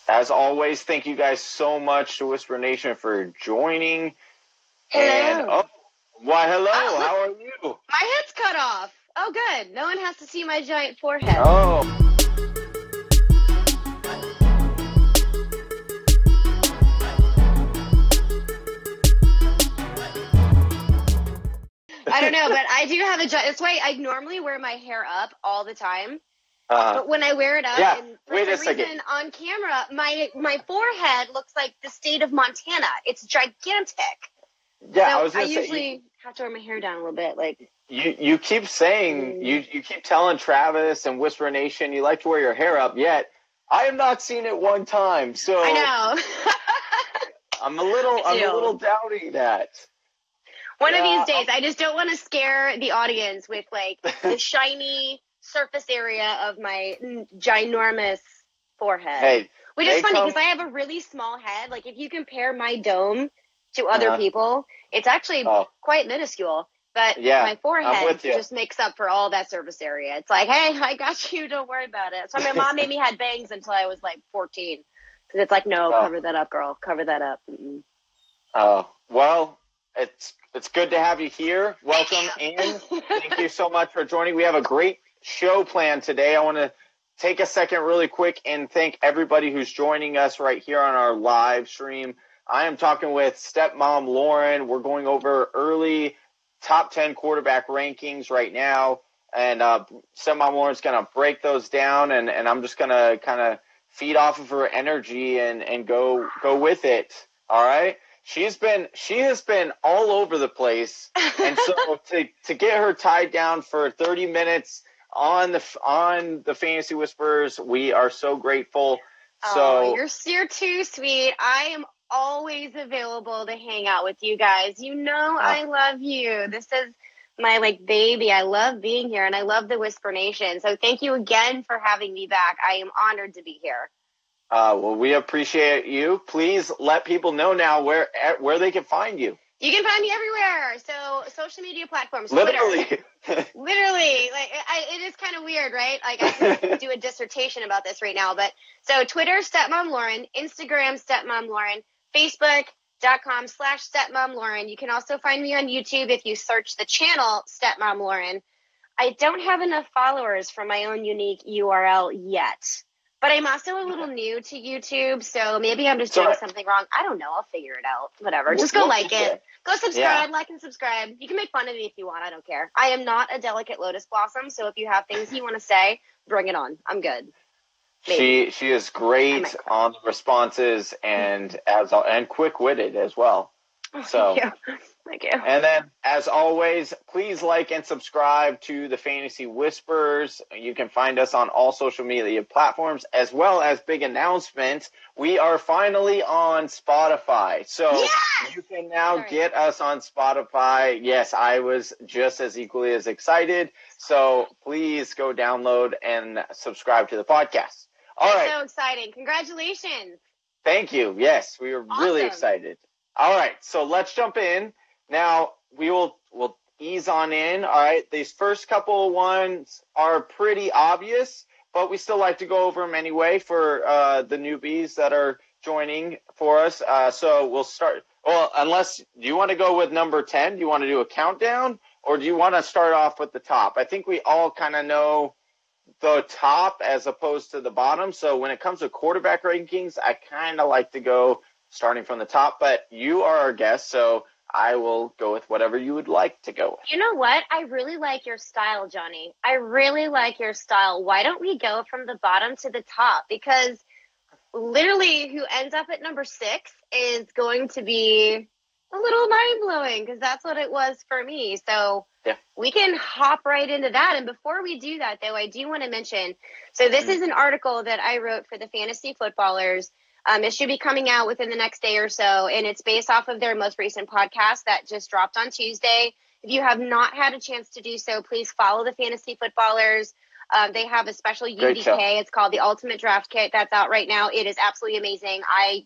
As always, thank you guys so much to Whisper Nation for joining. Hello. And, hello. Oh, How are you? My head's cut off. Oh, good. No one has to see my giant forehead. Oh. I don't know, but I do have a giant. That's why I normally wear my hair up all the time. But when I wear it up, and for some reason on camera, my forehead looks like the state of Montana. It's gigantic. Yeah, so I usually have to wear my hair down a little bit. Like you keep saying you keep telling Travis and Whisper Nation you like to wear your hair up. Yet I have not seen it one time. So I know. I'm a little doubting that. One of these days, I just don't want to scare the audience with like the shiny surface area of my ginormous forehead. Hey, which is funny because I have a really small head. Like if you compare my dome to other people, it's actually quite minuscule. But my forehead just makes up for all that surface area. It's like, hey, I got you. Don't worry about it. So my mom made me had bangs until I was like 14. Because it's like, no, cover that up, girl. Cover that up. Mm-mm. Oh, well, it's good to have you here. Welcome in. Thank you so much for joining. We have a great show planned today. I want to take a second really quick and thank everybody who's joining us right here on our live stream. I am talking with stepmom Lauren. We're going over early top 10 quarterback rankings right now. And stepmom Lauren's going to break those down, and I'm just going to kind of feed off of her energy and go with it. All right? She has been all over the place. And so to get her tied down for 30 minutes on the Fantasy Whispers, we are so grateful. So you're too sweet. I am always available to hang out with you guys. You know I love you. This is my baby. I love being here, and I love the Whisper Nation. So thank you again for having me back. I am honored to be here. Well, we appreciate you. Please let people know now where they can find you. You can find me everywhere. So social media platforms, literally, Twitter. Literally, it is kind of weird, right? Like I could do a dissertation about this right now, but so Twitter, Stepmom Lauren, Instagram, Stepmom Lauren, Facebook.com/Stepmom Lauren. You can also find me on YouTube if you search the channel Stepmom Lauren. I don't have enough followers for my own unique URL yet. But I'm also a little new to YouTube, so maybe I'm just doing something wrong. I don't know. I'll figure it out. Whatever. Just go like it. Go subscribe, like and subscribe. You can make fun of me if you want. I don't care. I am not a delicate lotus blossom, so if you have things you want to say, bring it on. I'm good. Maybe. She is great on the responses and quick-witted as well. So Thank you. And then, as always, please like and subscribe to the Fantasy Whispers. You can find us on all social media platforms, as well as big announcement. We are finally on Spotify. So you can now get us on Spotify. Yes, I was just as equally as excited. So please go download and subscribe to the podcast. All right. So exciting. Congratulations. Thank you. Yes, we were really excited. All right, so let's jump in. Now, we'll ease on in. All right, these first couple ones are pretty obvious, but we still like to go over them anyway for the newbies that are joining for us. So we'll start. Well, do you want to go with number 10? Do you want to do a countdown, or do you want to start off with the top? I think we all kind of know the top as opposed to the bottom. So when it comes to quarterback rankings, I kind of like to go starting from the top, but you are our guest, so I will go with whatever you would like to go with. You know what? I really like your style, Johnny. I really like your style. Why don't we go from the bottom to the top? Because literally who ends up at number 6 is going to be a little mind-blowing, because that's what it was for me. So we can hop right into that. And before we do that, though, I do want to mention, so this is an article that I wrote for the Fantasy Footballers. It should be coming out within the next day or so, and it's based off of their most recent podcast that just dropped on Tuesday. If you have not had a chance to do so, please follow the Fantasy Footballers. They have a special UDK. It's called the Ultimate Draft Kit. That's out right now. It is absolutely amazing.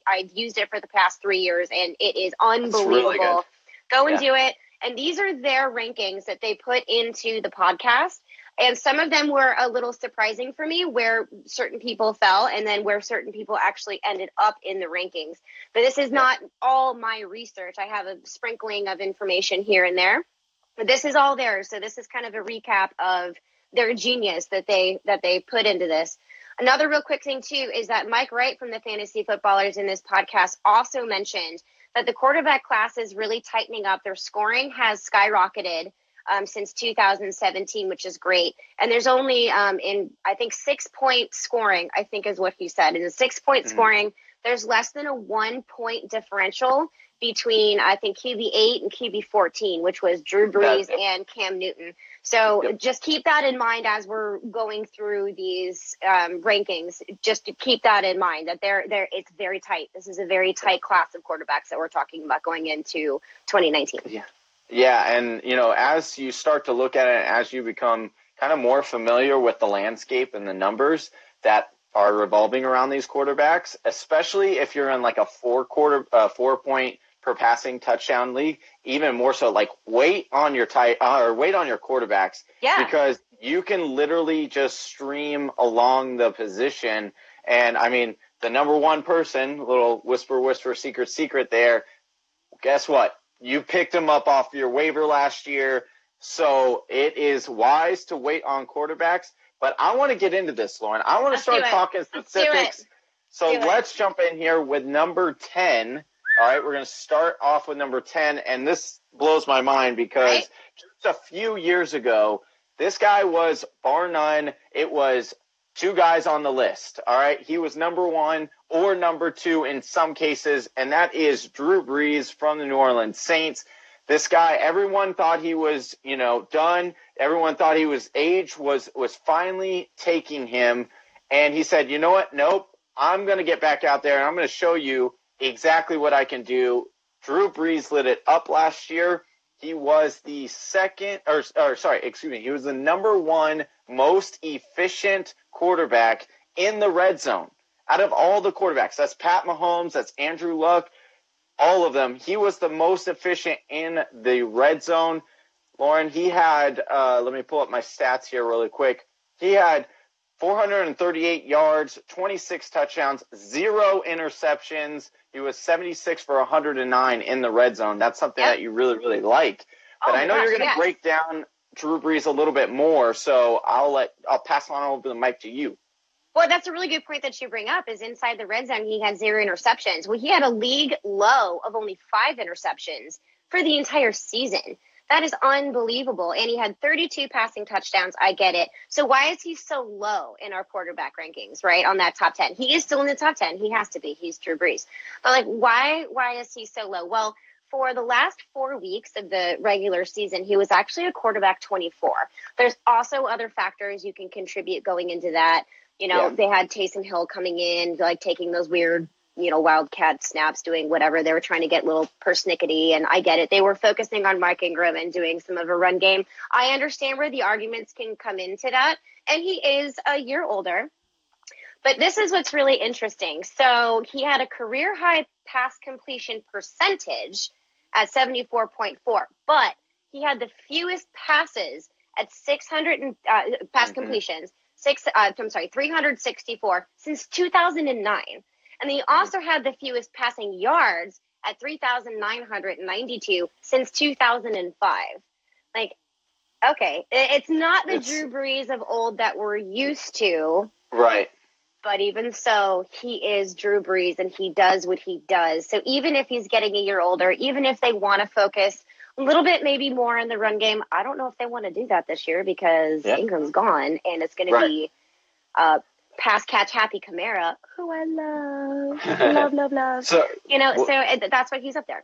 I've used it for the past 3 years, and it is unbelievable. Really go and do it. And these are their rankings that they put into the podcast. And some of them were a little surprising for me, where certain people fell and then where certain people actually ended up in the rankings. But this is not all my research. I have a sprinkling of information here and there, but this is all theirs. So this is kind of a recap of their genius that they put into this. Another real quick thing, too, is that Mike Wright from the Fantasy Footballers in this podcast also mentioned that the quarterback class is really tightening up. Their scoring has skyrocketed since 2017, which is great. And there's only in, I think, 6-point scoring, I think is what he said. In the 6-point scoring, there's less than a 1-point differential between, I think, QB8 and QB14, which was Drew Brees and Cam Newton. So just keep that in mind as we're going through these rankings. Just to keep that in mind, that it's very tight. This is a very tight class of quarterbacks that we're talking about going into 2019. Yeah, and, as you start to look at it, as you become kind of more familiar with the landscape and the numbers that are revolving around these quarterbacks, especially if you're in like a 4-point per passing touchdown league, even more so, like wait on your quarterbacks, because you can literally just stream along the position. And I mean, the number one person, little whisper, secret there, guess what? You picked him up off your waiver last year. So it is wise to wait on quarterbacks. But I want to get into this, Lauren. I want to start talking specifics. So let's jump in here with number 10. All right, we're going to start off with number 10. And this blows my mind because just a few years ago, this guy was, bar none, it was two guys on the list. All right, he was number 1 or number 2 in some cases, and that is Drew Brees from the New Orleans Saints. This guy, everyone thought he was, done. Everyone thought age was finally taking him. And he said, you know what? Nope. I'm going to get back out there and I'm going to show you exactly what I can do. Drew Brees lit it up last year. He was the he was the number 1 most efficient quarterback in the red zone out of all the quarterbacks. That's Pat Mahomes. That's Andrew Luck. All of them. He was the most efficient in the red zone. Lauren, he had, let me pull up my stats here really quick. He had 438 yards, 26 touchdowns, 0 interceptions. He was 76 for 109 in the red zone. That's something that you really, really like. But I know you're going to break down Drew Brees a little bit more, so I'll pass on over the mic to you. Well, that's a really good point that you bring up, is inside the red zone, he had 0 interceptions. Well, he had a league low of only 5 interceptions for the entire season. That is unbelievable. And he had 32 passing touchdowns. I get it. So why is he so low in our quarterback rankings, right, on that top 10? He is still in the top 10. He has to be. He's Drew Brees. But, why is he so low? Well, for the last 4 weeks of the regular season, he was actually a quarterback 24. There's also other factors you can contribute going into that. They had Taysom Hill coming in, taking those weird, wildcat snaps, doing whatever. They were trying to get a little persnickety, and I get it. They were focusing on Mark Ingram and doing some of a run game. I understand where the arguments can come into that, and he is a year older. But this is what's really interesting. So he had a career-high pass completion percentage at 74.4, but he had the fewest passes at 600 pass completions. 364 since 2009. And he also had the fewest passing yards at 3,992 since 2005. Okay, it's not the Drew Brees of old that we're used to. Right. But even so, he is Drew Brees and he does what he does. So even if he's getting a year older, even if they want to focus a little bit maybe more in the run game, I don't know if they want to do that this year because Ingram's gone and it's going to be pass catch happy Kamara, who I love. So that's why he's up there.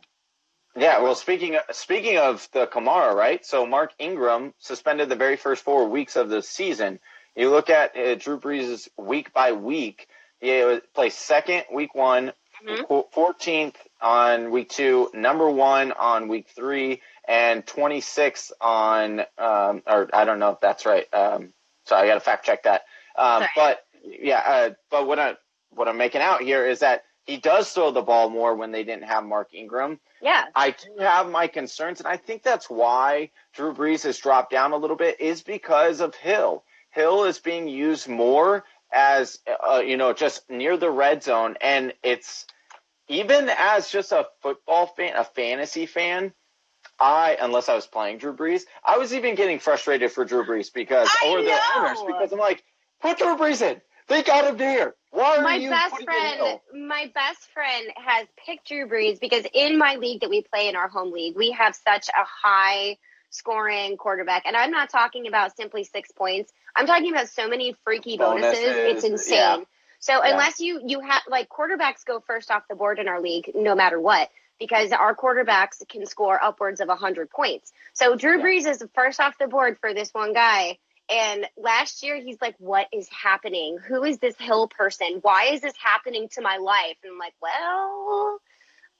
Yeah, well, speaking of the Kamara, right? So Mark Ingram suspended the very first 4 weeks of the season. You look at Drew Brees' week by week. He placed second week 1, 14th on week 2, number 1 on week 3, and 26th on or I don't know if that's right. So I got to fact check that. But what I'm making out here is that he does throw the ball more when they didn't have Mark Ingram. Yeah. I do have my concerns, and I think that's why Drew Brees has dropped down a little bit, is because of Hill. Hill is being used more as, just near the red zone, and it's even as just a football fan, a fantasy fan, unless I was playing Drew Brees, I was even getting frustrated for Drew Brees because I'm like, put Drew Brees in. They got him there. Why are you putting him in? My best friend has picked Drew Brees because in my league that we play in our home league, we have such a high scoring quarterback. And I'm not talking about simply 6 points. I'm talking about so many freaky bonuses. It's insane. Yeah. So unless you have, like, quarterbacks go first off the board in our league, no matter what, because our quarterbacks can score upwards of 100 points. So Drew Brees is first off the board for this one guy. And last year, he's like, what is happening? Who is this Hill person? Why is this happening to my life? And I'm like, well,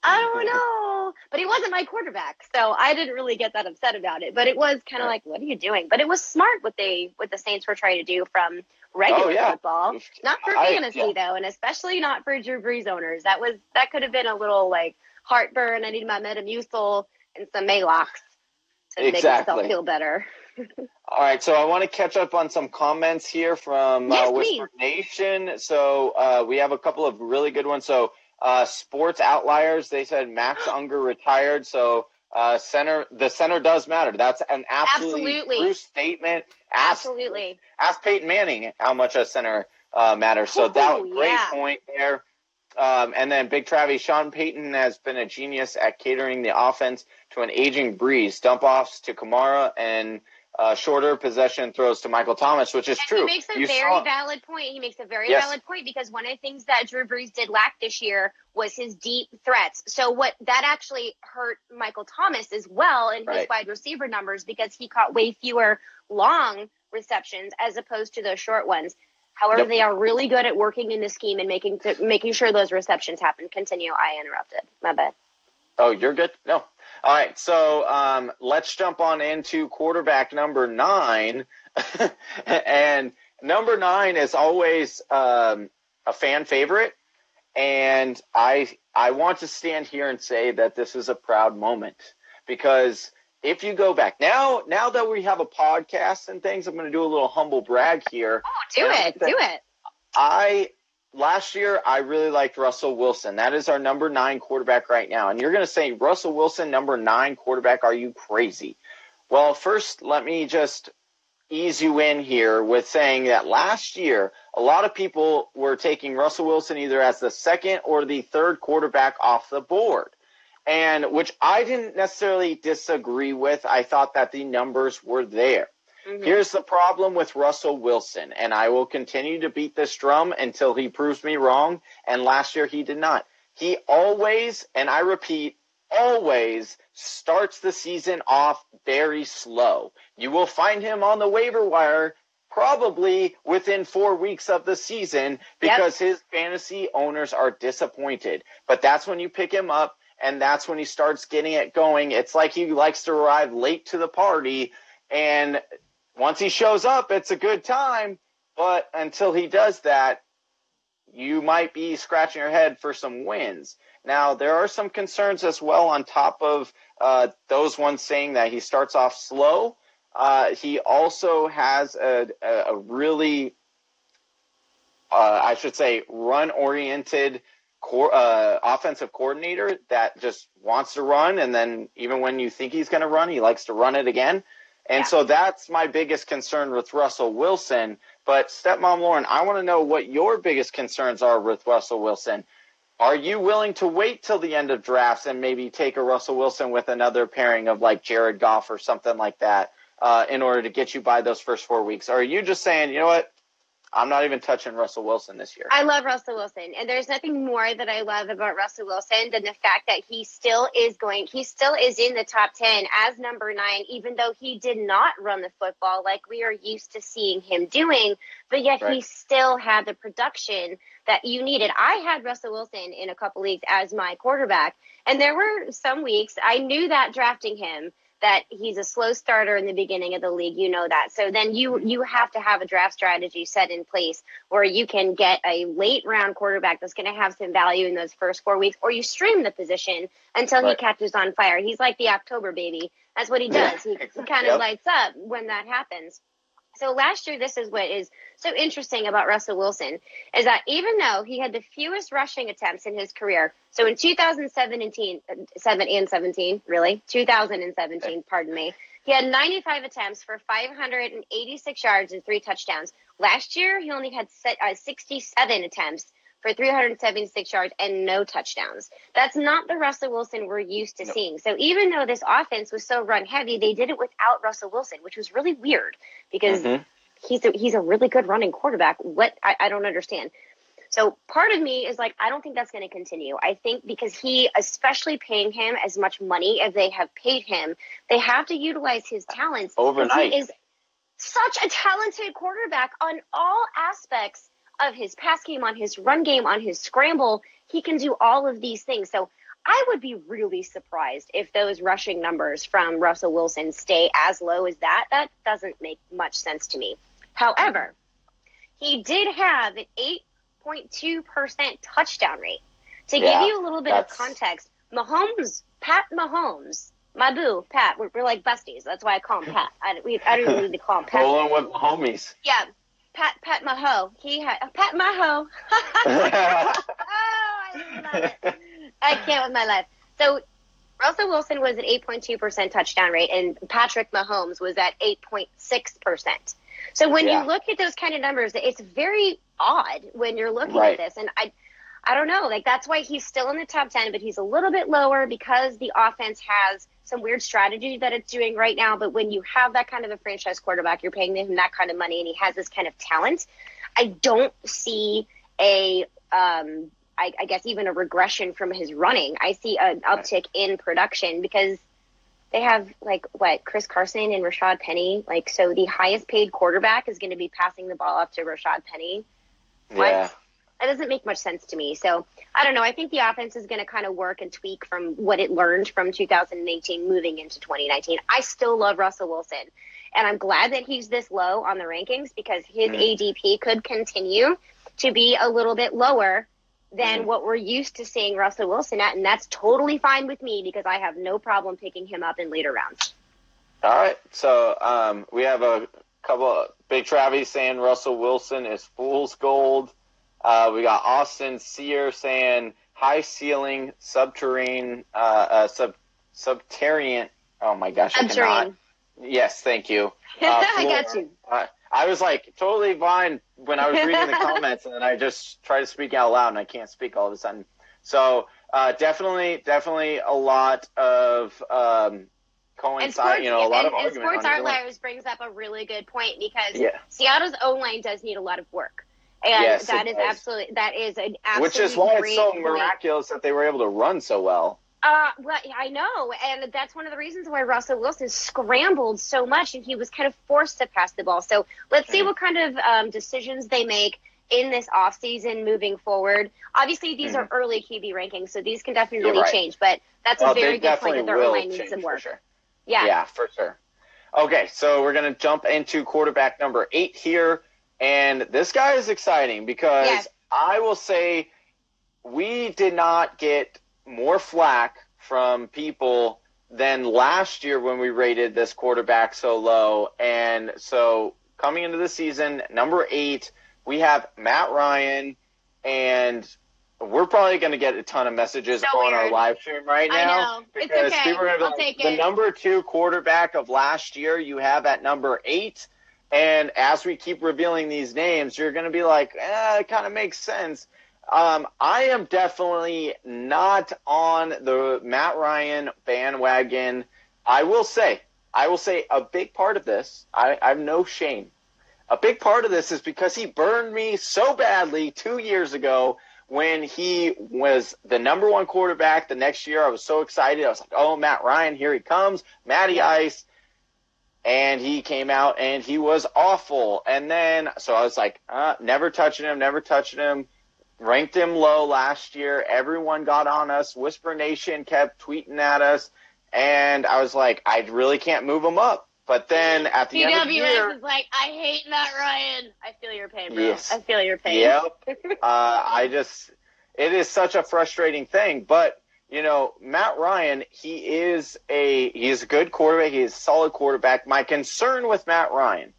I don't know. But he wasn't my quarterback, so I didn't really get that upset about it. But it was kind of like, what are you doing? But it was smart what the Saints were trying to do from regular football. Not for fantasy, though, and especially not for Drew Brees owners. That could have been a little, like, heartburn. I need my Metamucil and some Maalox to make myself feel better. All right, so I want to catch up on some comments here from Whisper Nation. So we have a couple of really good ones. So Sports Outliers, they said Max Unger retired. So the center does matter. That's an absolutely true statement. Ask Peyton Manning how much a center matters. So great point there. And then Big Travis, Sean Payton has been a genius at catering the offense to an aging Breeze. Dump offs to Kamara and shorter possession throws to Michael Thomas, which is true. He makes a very valid point. He makes a very valid point because one of the things that Drew Brees did lack this year was his deep threats. So what that actually hurt Michael Thomas as well in his wide receiver numbers because he caught way fewer long receptions as opposed to those short ones. However, they are really good at working in the scheme and making sure those receptions happen. Continue. I interrupted. My bad. Oh, you're good? No. All right, so let's jump on into quarterback number 9. And number 9 is always a fan favorite. And I want to stand here and say that this is a proud moment because if you go back now that we have a podcast and things, I'm going to do a little humble brag here. Oh, do it. Last year, I really liked Russell Wilson. That is our number 9 quarterback right now. And you're going to say, Russell Wilson, number 9 quarterback, are you crazy? Well, first, let me just ease you in here with saying that last year, a lot of people were taking Russell Wilson either as the second or the third quarterback off the board. And which I didn't necessarily disagree with. I thought that the numbers were there. Mm-hmm. Here's the problem with Russell Wilson, and I will continue to beat this drum until he proves me wrong, and last year he did not. He always, and I repeat, always starts the season off very slow. You will find him on the waiver wire probably within 4 weeks of the season because his fantasy owners are disappointed. But that's when you pick him up, and that's when he starts getting it going. It's like he likes to arrive late to the party, and once he shows up, it's a good time, but until he does that, you might be scratching your head for some wins. Now, there are some concerns as well on top of those ones saying that he starts off slow. He also has a really, run-oriented offensive coordinator that just wants to run, and then even when you think he's going to run, he likes to run it again. And so that's my biggest concern with Russell Wilson. But Stepmom Lauren, I want to know what your biggest concerns are with Russell Wilson. Are you willing to wait till the end of drafts and maybe take a Russell Wilson with another pairing of like Jared Goff or something like that in order to get you by those first 4 weeks? Or are you just saying, you know what, I'm not even touching Russell Wilson this year? I love Russell Wilson, and there's nothing more that I love about Russell Wilson than the fact that he still is in the top 10 as number 9, even though he did not run the football like we are used to seeing him doing, but yet he still had the production that you needed. I had Russell Wilson in a couple leagues as my quarterback, and there were some weeks I knew that drafting him that he's a slow starter in the beginning of the league. You know that. So then you have to have a draft strategy set in place where you can get a late round quarterback that's going to have some value in those first 4 weeks, or you stream the position until he catches on fire. He's like the October baby. That's what he does. He kind of lights up when that happens. So last year, this is what is so interesting about Russell Wilson, is that even though he had the fewest rushing attempts in his career, so in 2017, pardon me, he had 95 attempts for 586 yards and 3 touchdowns. Last year, he only had 67 attempts for 376 yards and no touchdowns. That's not the Russell Wilson we're used to seeing. So even though this offense was so run heavy, they did it without Russell Wilson, which was really weird because he's a really good running quarterback. I don't understand. So part of me is like, I don't think that's going to continue. I think because especially paying him as much money as they have paid him, they have to utilize his talents. Overnight. He is such a talented quarterback on all aspects of his pass game, on his run game, on his scramble. He can do all of these things. So I would be really surprised if those rushing numbers from Russell Wilson stay as low as that. That doesn't make much sense to me. However, he did have an 8.2% touchdown rate. To give you a little bit of context, Pat Mahomes, my boo, Pat, we're like besties. That's why I call him Pat. I don't even need to call him Pat. Rolling with homies. Yeah. Pat Maho. He had Pat Maho. Oh, I love it. I can't with my life. So Russell Wilson was at 8.2% touchdown rate, and Patrick Mahomes was at 8.6%. So when you look at those kind of numbers, it's very odd when you're looking at this. And I don't know. Like, that's why he's still in the top 10, but he's a little bit lower because the offense has some weird strategy that it's doing right now. But when you have that kind of a franchise quarterback, you're paying him that kind of money, and he has this kind of talent, I don't see I guess even a regression from his running. I see an uptick in production because they have, Chris Carson and Rashad Penny. So the highest paid quarterback is going to be passing the ball off to Rashad Penny. Yeah. That doesn't make much sense to me. So I don't know. I think the offense is going to kind of work and tweak from what it learned from 2018 moving into 2019. I still love Russell Wilson, and I'm glad that he's this low on the rankings because his ADP could continue to be a little bit lower than what we're used to seeing Russell Wilson at, and that's totally fine with me because I have no problem picking him up in later rounds. All right. So we have a couple of Big Travis saying Russell Wilson is fool's gold. We got Austin Sear saying high ceiling, subterranean. Oh my gosh, I cannot. Yes, thank you. I got you. I was totally fine when I was reading the comments, and then I just try to speak out loud, and I can't speak all of a sudden. So definitely a lot of coincide. A lot of argument. And Sports Outliers brings up a really good point because Seattle's O-line does need a lot of work. And that is an absolute which is why it's so point. miraculous that they were able to run so well. Well, I know, and that's one of the reasons why Russell Wilson scrambled so much, and he was kind of forced to pass the ball. So let's see what kind of decisions they make in this offseason moving forward. Obviously, these are early QB rankings, so these can definitely change, but that's a very good point that their O-line needs some work. Sure. Yeah, for sure. Okay, so we're going to jump into quarterback number 8 here. And this guy is exciting because I will say we did not get more flack from people than last year when we rated this quarterback so low. And so coming into the season, number 8, we have Matt Ryan, and we're probably going to get a ton of messages on our live stream right now. I know. Because it's okay. people are going to be like, the number 2 quarterback of last year you have at number 8. And as we keep revealing these names, you're going to be like, it kind of makes sense. I am definitely not on the Matt Ryan bandwagon. I will say a big part of this, I have no shame. A big part of this is because he burned me so badly 2 years ago when he was the number 1 quarterback the next year. I was so excited. I was like, oh, Matt Ryan, here he comes, Matty Ice. And he came out and he was awful. And then, so I was like, never touching him. Ranked him low last year. Everyone got on us. Whisper Nation kept tweeting at us. And I was like, I really can't move him up. But then at the end of the year, is like, I hate Matt Ryan. I feel your pain, bro. yes, I feel your pain. yep. It is such a frustrating thing. But Matt Ryan, he's a good quarterback. He is a solid quarterback. My concern with Matt Ryan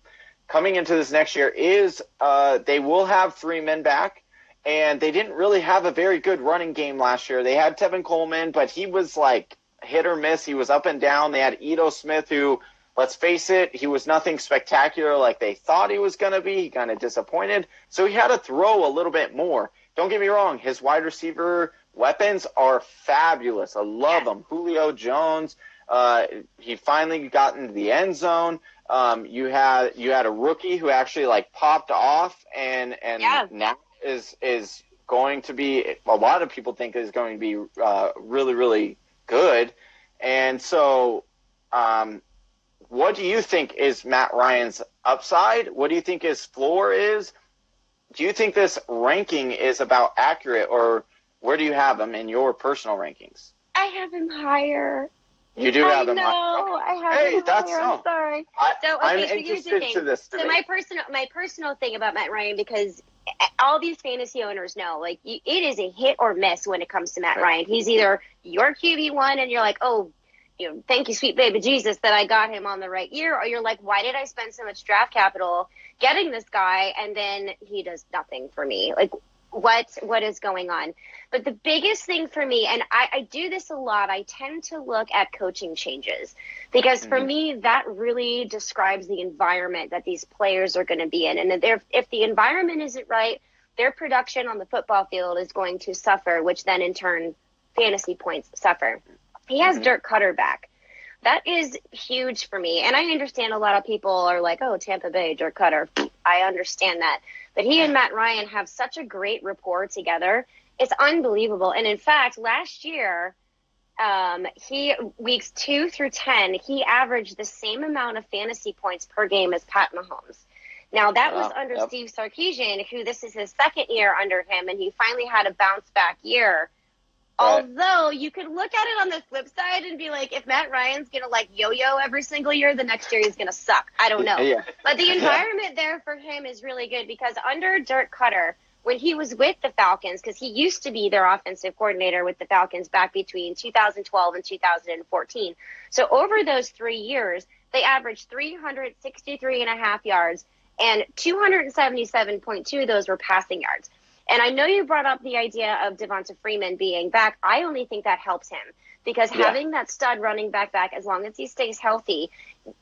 coming into this next year is they will have 3 men back. And they didn't really have a very good running game last year. They had Tevin Coleman, but he was like hit or miss. He was up and down. They had Ito Smith, who, let's face it, he was nothing spectacular like they thought he was going to be. He kind of disappointed. So he had to throw a little bit more. Don't get me wrong. His wide receiver weapons are fabulous. I love them. Julio Jones, he finally got into the end zone. You had a rookie who actually like popped off and now is going to be, a lot of people think is going to be really, really good. And so what do you think is Matt Ryan's upside? What do you think his floor is? Do you think this ranking is about accurate, or where do you have him in your personal rankings? I have him higher. You do have him. I have him higher. I'm sorry. I'm interested to this debate. So my personal thing about Matt Ryan, because all these fantasy owners know, like, it is a hit or miss when it comes to Matt Ryan. He's either your QB1 and you're like, oh, thank you, sweet baby Jesus, that I got him on the right year, or you're like, why did I spend so much draft capital getting this guy and then he does nothing for me? Like, what is going on? But the biggest thing for me, and I do this a lot, I tend to look at coaching changes, because for me, that really describes the environment that these players are going to be in. And if the environment isn't right, their production on the football field is going to suffer, which then in turn, fantasy points suffer. He has Dirk Cutter back. That is huge for me. And I understand a lot of people are like, oh, Tampa Bay, Dirk Cutter. I understand that. But he and Matt Ryan have such a great rapport together. It's unbelievable. And in fact, last year, weeks 2 through 10, he averaged the same amount of fantasy points per game as Pat Mahomes. Now, that was under Steve Sarkisian, who this is his second year under him, and he finally had a bounce-back year. Right. Although you could look at it on the flip side and be like, if Matt Ryan's going to like yo-yo every single year, the next year he's going to suck. I don't know. Yeah. But the environment there for him is really good, because under Dirk Cutter, when he was with the Falcons, because he used to be their offensive coordinator with the Falcons back between 2012 and 2014. So over those 3 years, they averaged 363.5 yards, and 277.2 of those were passing yards. And I know you brought up the idea of Devonta Freeman being back. I only think that helps him, because having that stud running back, as long as he stays healthy,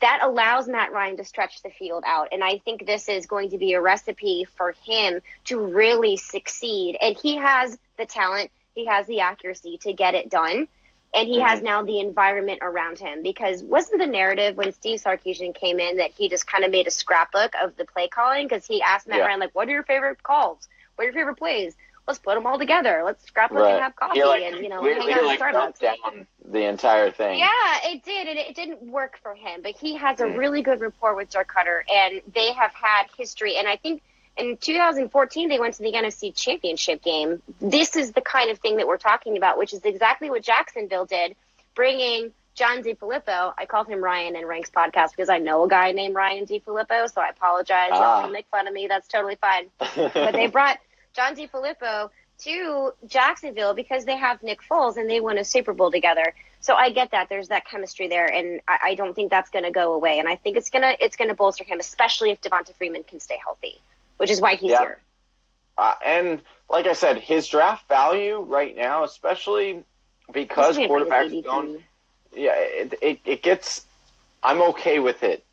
that allows Matt Ryan to stretch the field out. And I think this is going to be a recipe for him to really succeed. And he has the talent, he has the accuracy to get it done. And he has now the environment around him, because wasn't the narrative when Steve Sarkisian came in that he just kind of made a scrapbook of the play calling? Because he asked Matt Ryan, like, what are your favorite calls? What are your favorite plays? Let's put them all together. Let's scrapbook and have coffee and, hang out at Starbucks. Down the entire thing. Yeah, it did. And it didn't work for him. But he has a really good rapport with Dirk Cutter, and they have had history. And I think in 2014, they went to the NFC Championship game. This is the kind of thing that we're talking about, which is exactly what Jacksonville did, bringing John DeFilippo. I called him Ryan in Rank's podcast because I know a guy named Ryan DeFilippo, so I apologize. Don't make fun of me. That's totally fine. But they brought John DeFilippo to Jacksonville because they have Nick Foles and they won a Super Bowl together. So I get that. There's that chemistry there, and I don't think that's going to go away. And I think it's gonna bolster him, especially if Devonta Freeman can stay healthy, which is why he's here. And like I said, his draft value right now, especially because quarterbacks don't – it gets – I'm okay with it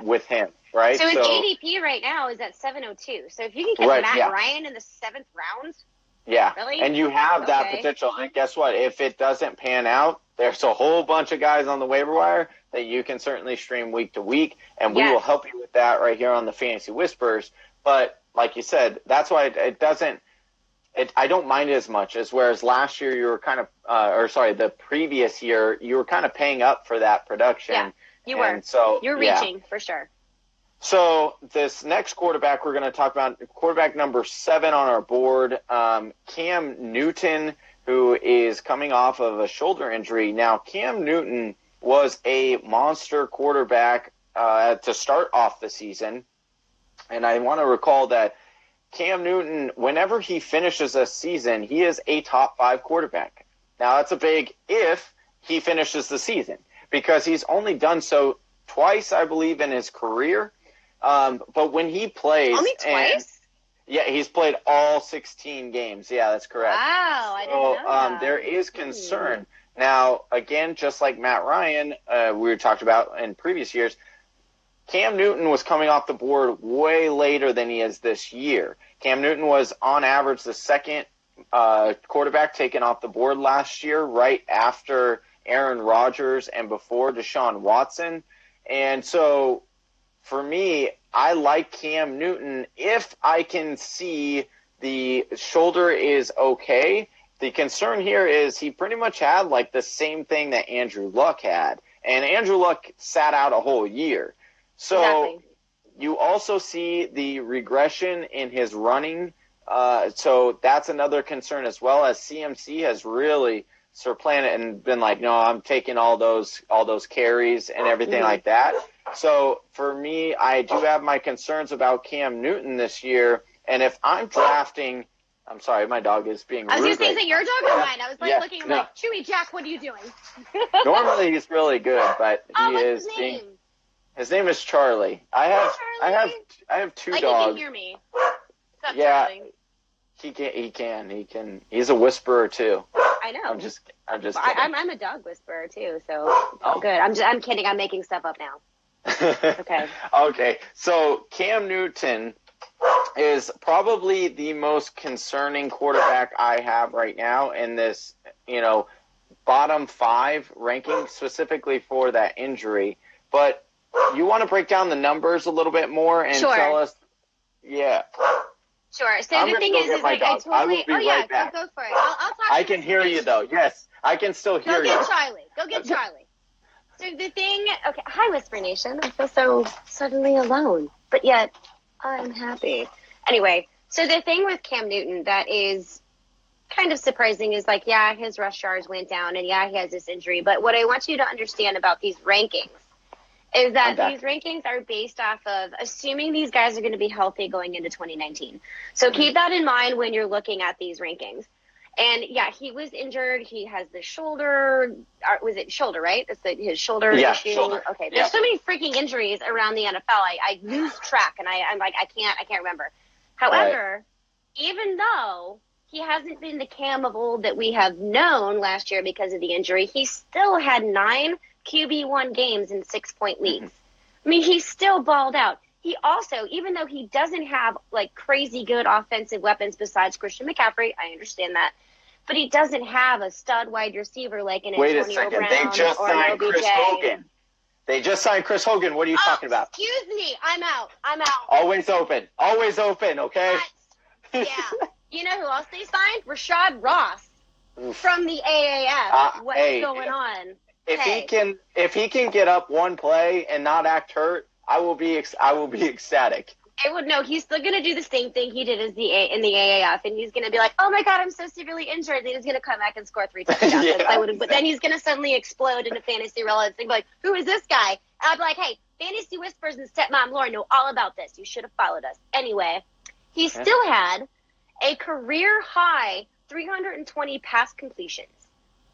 with him, right? So his ADP right now is at 702. So if you can get Matt Ryan in the 7th round – really? And you have that potential. And guess what? If it doesn't pan out, there's a whole bunch of guys on the waiver wire that you can certainly stream week to week, and we will help you with that right here on the Fantasy Whispers. But like you said, that's why it doesn't – I don't mind it as much as whereas last year you were kind of the previous year you were kind of paying up for that production. Yeah, you were. So you're reaching for sure. So this next quarterback we're going to talk about, quarterback number 7 on our board, Cam Newton, who is coming off of a shoulder injury. Now, Cam Newton was a monster quarterback to start off the season. And I want to recall that Cam Newton, whenever he finishes a season, he is a top 5 quarterback. Now, that's a big if he finishes the season, because he's only done so twice, I believe, in his career. But when he plays... Only twice? Yeah, he's played all 16 games. Yeah, that's correct. Wow, I didn't know that. There is concern. Now, again, just like Matt Ryan, we talked about in previous years, Cam Newton was coming off the board way later than he is this year. Cam Newton was, on average, the second quarterback taken off the board last year, right after Aaron Rodgers and before Deshaun Watson. And so, for me, I like Cam Newton if I can see the shoulder is okay. The concern here is he pretty much had like the same thing that Andrew Luck had. And Andrew Luck sat out a whole year. So Exactly. you also see the regression in his running. So that's another concern, as well as CMC has really supplanted and been like, no, I'm taking all those carries and everything like that. So for me, I do have my concerns about Cam Newton this year. And if I'm drafting, I'm sorry, my dog is being rude. I was going to say, is right it your dog or mine? I was like looking, I'm no. like, Chewy, Jack, what are you doing? Normally he's really good, but he What's is his name? his name is Charlie. I have 2 like dogs. he can hear me. What's up, Yeah. Charlie? He can. He's a whisperer too. I know. I'm just kidding. I'm a dog whisperer too, so it's all good. I'm kidding. I'm making stuff up now. Okay. Okay. So Cam Newton is probably the most concerning quarterback I have right now in this, bottom 5 ranking, specifically for that injury. But you want to break down the numbers a little bit more and tell us, yeah. Sure. So I'm the thing gonna go is get my like dog. I I will totally. be Oh yeah, right back. go for it. I'll talk. I can hear you though. Yes, I can still hear Go you. get Charlie. Go get Charlie. So the thing. Okay. Hi, Whisper Nation. I feel so suddenly alone, but yet I'm happy. Anyway, so the thing with Cam Newton that is kind of surprising is like, yeah, his rush yards went down, and yeah, he has this injury. But what I want you to understand about these rankings is that these rankings are based off of assuming these guys are going to be healthy going into 2019. So keep that in mind when you're looking at these rankings. And yeah, he was injured. He has the shoulder. Was it shoulder, right? That's his shoulder issue. Shoulder. Okay. There's so many freaking injuries around the NFL. I lose track, and I'm like, I can't remember. However, even though he hasn't been the Cam of old that we have known last year because of the injury, he still had 9 QB1 games in 6-point leagues. I mean, he still balled out. He also, even though he doesn't have like crazy good offensive weapons besides Christian McCaffrey, I understand that, but he doesn't have a stud wide receiver like an Antonio Brown They just or signed OBJ. Chris Hogan. They just signed Chris Hogan. What are you talking about? Excuse me, I'm out. Always open, okay? Yeah. You know who else they signed? Rashad Ross from the AAF. What's going on? If he can get up one play and not act hurt, I will be ecstatic. He's still going to do the same thing he did in the AAF, and he's going to be like, oh my God, I'm so severely injured, and he's going to come back and score 3 touchdowns. But then he's going to suddenly explode into fantasy relevance and be like, who is this guy? And I'll be like, hey, Fantasy Whispers and Stepmom Lauren know all about this. You should have followed us. Anyway, he still had a career high 320 pass completions.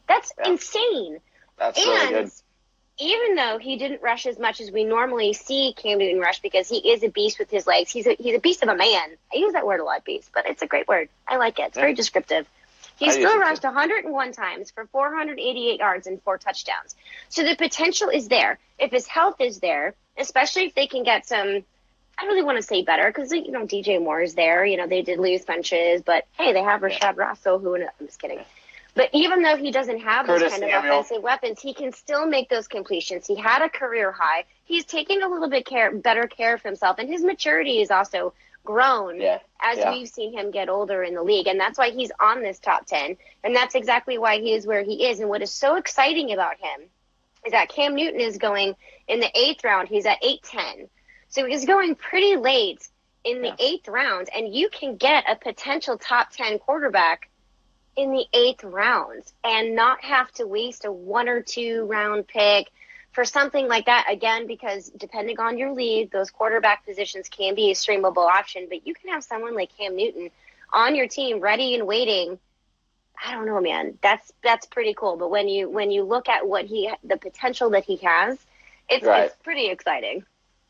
That's insane. That's really good. Even though he didn't rush as much as we normally see Cam Newton rush, because he is a beast with his legs. He's a beast of a man. I use that word a lot, beast, but it's a great word. I like it. It's very descriptive. He still rushed 101 times for 488 yards and 4 touchdowns. So the potential is there. If his health is there, especially if they can get some, I really want to say better, because, DJ Moore is there. They did lose Funches, but hey, they have Rashad Ross, so I'm just kidding. But even though he doesn't have those kind of offensive weapons, he can still make those completions. He had a career high. He's taking a little bit better care of himself, and his maturity is also grown as we've seen him get older in the league. And that's why he's on this top 10, and that's exactly why he is where he is. And what is so exciting about him is that Cam Newton is going in the 8th round. He's at 8-10. So he's going pretty late in the Yeah. 8th round, and you can get a potential top 10 quarterback in the 8th round and not have to waste a 1 or 2 round pick for something like that. Again, because depending on your league, those quarterback positions can be a streamable option, but you can have someone like Cam Newton on your team ready and waiting. I don't know, man. That's pretty cool. But when you look at the potential that he has, it's pretty exciting.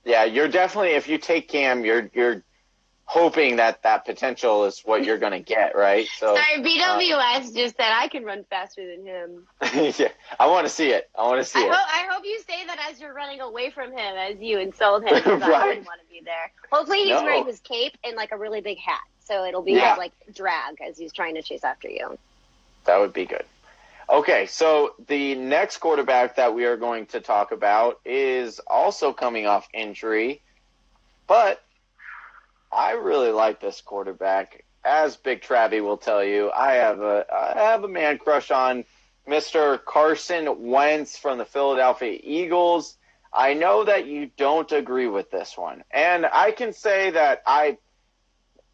Yeah, you're definitely, if you take Cam, you're hoping that potential is what you're going to get, right? So sorry, BWS just said I can run faster than him. Yeah, I want to see it. I hope you say that as you're running away from him, as you insult him. Right. I wouldn't want to be there. Hopefully he's wearing his cape and like a really big hat, so it'll be like drag as he's trying to chase after you. That would be good. Okay, so the next quarterback that we are going to talk about is also coming off injury, but I really like this quarterback. As Big Travie will tell you, I have a man crush on Mr. Carson Wentz from the Philadelphia Eagles. I know that you don't agree with this one, and I can say that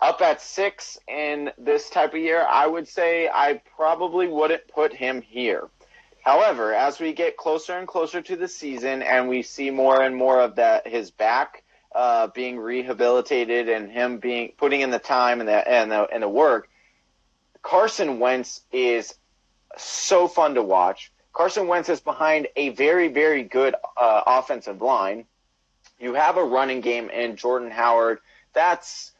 up at 6 in this type of year, I would say I probably wouldn't put him here. However, as we get closer and closer to the season and we see more and more of his back being rehabilitated and him putting in the time and the work, Carson Wentz is so fun to watch. Carson Wentz is behind a very, very good offensive line. You have a running game in Jordan Howard. That's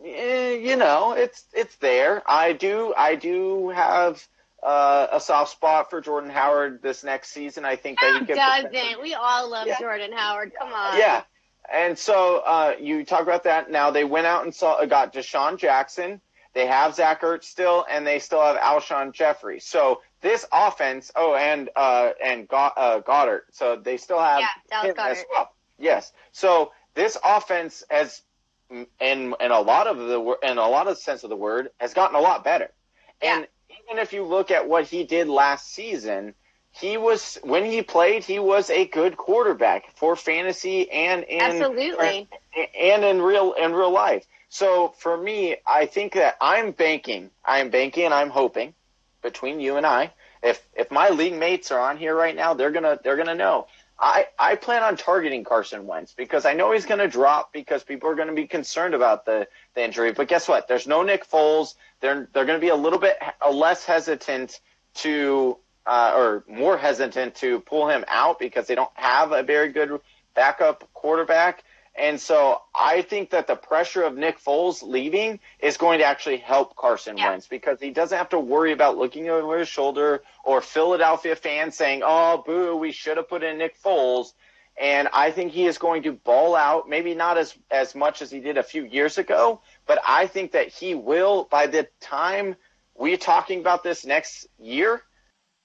it's there. I do have a soft spot for Jordan Howard this next season. I think that he could. Doesn't. We all love Jordan Howard. Come on. Yeah. And so you talk about that. Now they went out and got Deshaun Jackson. They have Zach Ertz still, and they still have Alshon Jeffrey. So this offense. Oh, and Goddard. So they still have him as well. Yes. So this offense has, in a lot of the sense of the word, has gotten a lot better. Yeah. And even if you look at what he did last season, when he played, he was a good quarterback for fantasy and in real life. So for me, I think that I'm banking and I'm hoping between you and I, if my league mates are on here right now, they're gonna know. I plan on targeting Carson Wentz because I know he's going to drop because people are going to be concerned about the injury. But guess what? There's no Nick Foles. They're going to be a little bit less hesitant or more hesitant to pull him out because they don't have a very good backup quarterback. And so I think that the pressure of Nick Foles leaving is going to actually help Carson Wentz because he doesn't have to worry about looking over his shoulder or Philadelphia fans saying, oh, boo, we should have put in Nick Foles. And I think he is going to ball out, maybe not as much as he did a few years ago, but I think that he will, by the time we're talking about this next year,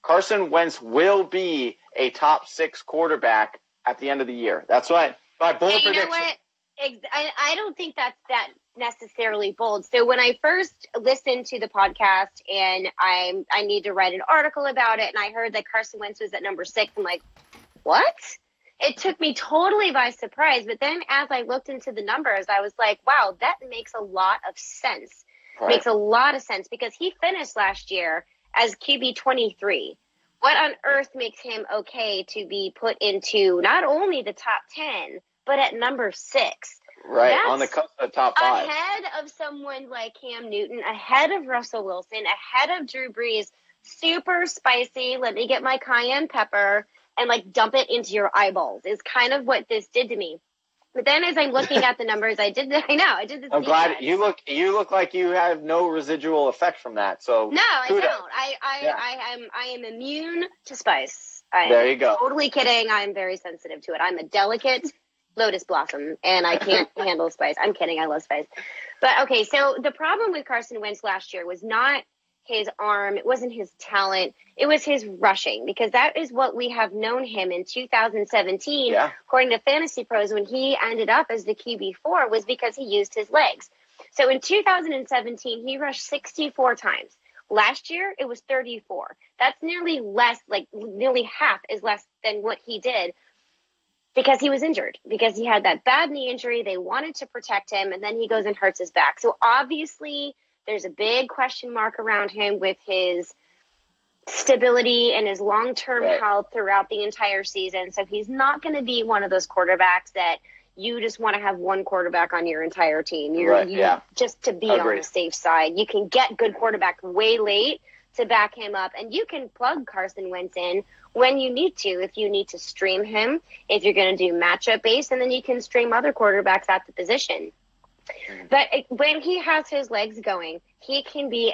Carson Wentz will be a top 6 quarterback at the end of the year. That's what my bold prediction. You know what? I don't think that's that necessarily bold. So when I first listened to the podcast and I need to write an article about it, and I heard that Carson Wentz was at number 6, I'm like, what? It took me totally by surprise. But then as I looked into the numbers, I was like, wow, that makes a lot of sense. Right. Makes a lot of sense because he finished last year as QB 23. What on earth makes him okay to be put into not only the top 10, but at number 6? Right, that's on the cusp of top 5. Ahead of someone like Cam Newton, ahead of Russell Wilson, ahead of Drew Brees. Super spicy. Let me get my cayenne pepper and dump it into your eyeballs is kind of what this did to me. But then as I'm looking at the numbers, I did this. I'm glad you look like you have no residual effect from that. So no, I don't. I am immune to spice. There you go. Totally kidding. I'm very sensitive to it. I'm a delicate lotus blossom, and I can't handle spice. I'm kidding. I love spice. But okay, so the problem with Carson Wentz last year was not his arm. It wasn't his talent. It was his rushing, because that is what we have known him in 2017, according to Fantasy Pros, when he ended up as the QB4, was because he used his legs. So in 2017, he rushed 64 times. Last year, it was 34. That's nearly half is less than what he did because he was injured, because he had that bad knee injury. They wanted to protect him, and then he goes and hurts his back. So obviously there's a big question mark around him with his stability and his long-term health throughout the entire season. So he's not going to be one of those quarterbacks that you just want to have one quarterback on your entire team. Just to be on the safe side. You can get good quarterback way late to back him up, and you can plug Carson Wentz in when you need to, if you need to stream him, if you're going to do matchup based, and then you can stream other quarterbacks at the position. But when he has his legs going, he can be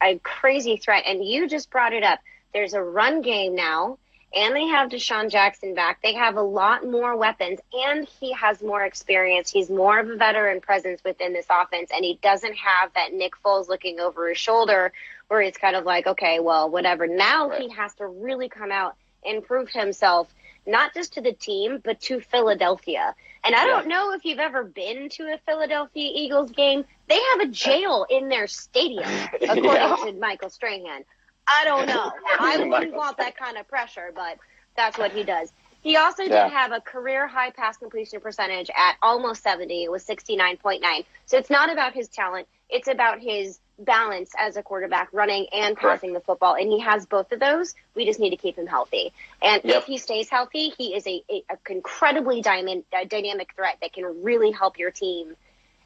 a crazy threat. And you just brought it up. There's a run game now, and they have Deshaun Jackson back. They have a lot more weapons, and he has more experience. He's more of a veteran presence within this offense, and he doesn't have that Nick Foles looking over his shoulder where it's kind of like, okay, well, whatever. Now he has to really come out and prove himself, not just to the team, but to Philadelphia. And I don't know if you've ever been to a Philadelphia Eagles game. They have a jail in their stadium, according to Michael Strahan. I don't know. I wouldn't want that kind of pressure, but that's what he does. He also did have a career high pass completion percentage at almost 70. It was 69.9. So it's not about his talent. It's about his balance as a quarterback, running and passing the football. And he has both of those. We just need to keep him healthy. And if he stays healthy, he is a incredibly dynamic threat that can really help your team.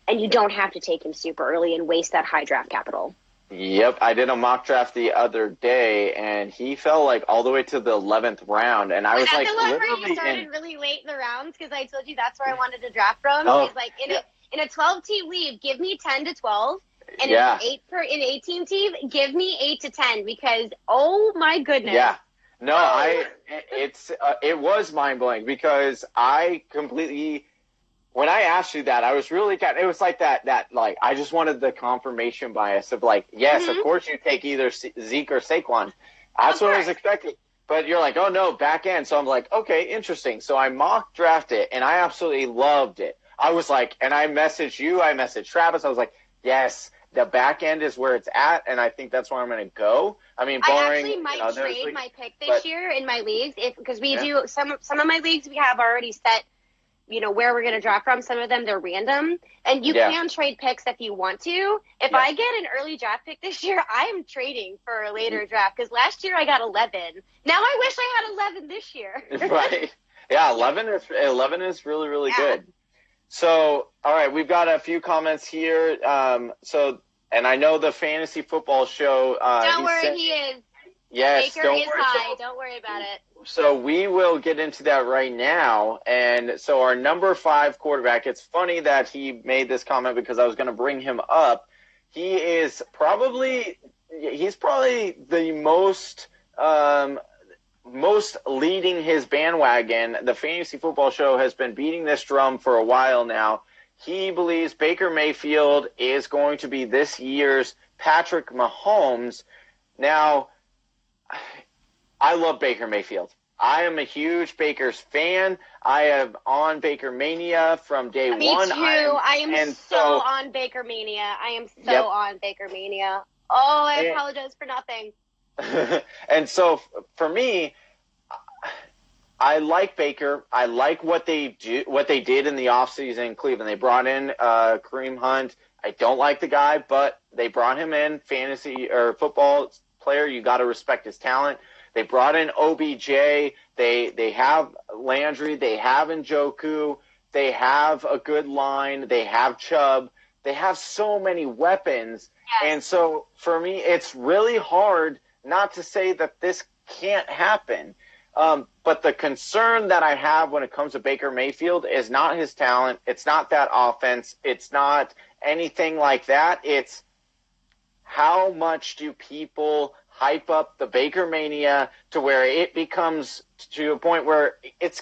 And you don't have to take him super early and waste that high draft capital. Yep, I did a mock draft the other day, and he fell like all the way to the 11th round, and I was like, the one where you started really late in the rounds, because I told you that's where I wanted to draft from. It's like in a 12-team league, give me 10 to 12, and in an 18 team, give me 8 to 10, because oh my goodness. Yeah, no, it was mind blowing, because I completely. When I asked you that, I was really it was like that like I just wanted the confirmation bias of like, yes, of course you take either Zeke or Saquon. That's what I was expecting. But you're like, oh no, back end. So I'm like, okay, interesting. So I mock drafted it, and I absolutely loved it. I was like, and I messaged you, I messaged Travis. I was like, yes, the back end is where it's at, and I think that's where I'm going to go. I mean, barring, I actually might trade my pick this year in my leagues because we do some of my leagues we have already set. Where we're going to draft from. Some of them, they're random. And you can trade picks if you want to. If I get an early draft pick this year, I am trading for a later draft. Because last year I got 11. Now I wish I had 11 this year. Right. Yeah, 11 is really, really good. So, all right, we've got a few comments here. And I know the fantasy football show. Don't worry, he is. Yes, Baker is high. Don't worry about it. So we will get into that right now. And so our number 5 quarterback, it's funny that he made this comment because I was going to bring him up. He's probably the most leading his bandwagon. The fantasy football show has been beating this drum for a while now. He believes Baker Mayfield is going to be this year's Patrick Mahomes. Now, I love Baker Mayfield. I am a huge Baker's fan. I am on Baker Mania from day one. Me too. I am so on Baker Mania. I am so on Baker Mania. Oh, I apologize for nothing. And so for me, I like Baker. I like what they did in the offseason in Cleveland. They brought in Kareem Hunt. I don't like the guy, but they brought him in, fantasy or football player. You got to respect his talent. They brought in OBJ. They have Landry. They have Njoku. They have a good line. They have Chubb. They have so many weapons. Yes. And so for me, it's really hard not to say that this can't happen. But the concern that I have when it comes to Baker Mayfield is not his talent. It's not that offense. It's not anything like that. It's how much do people hype up the Baker Mania to where it becomes to a point where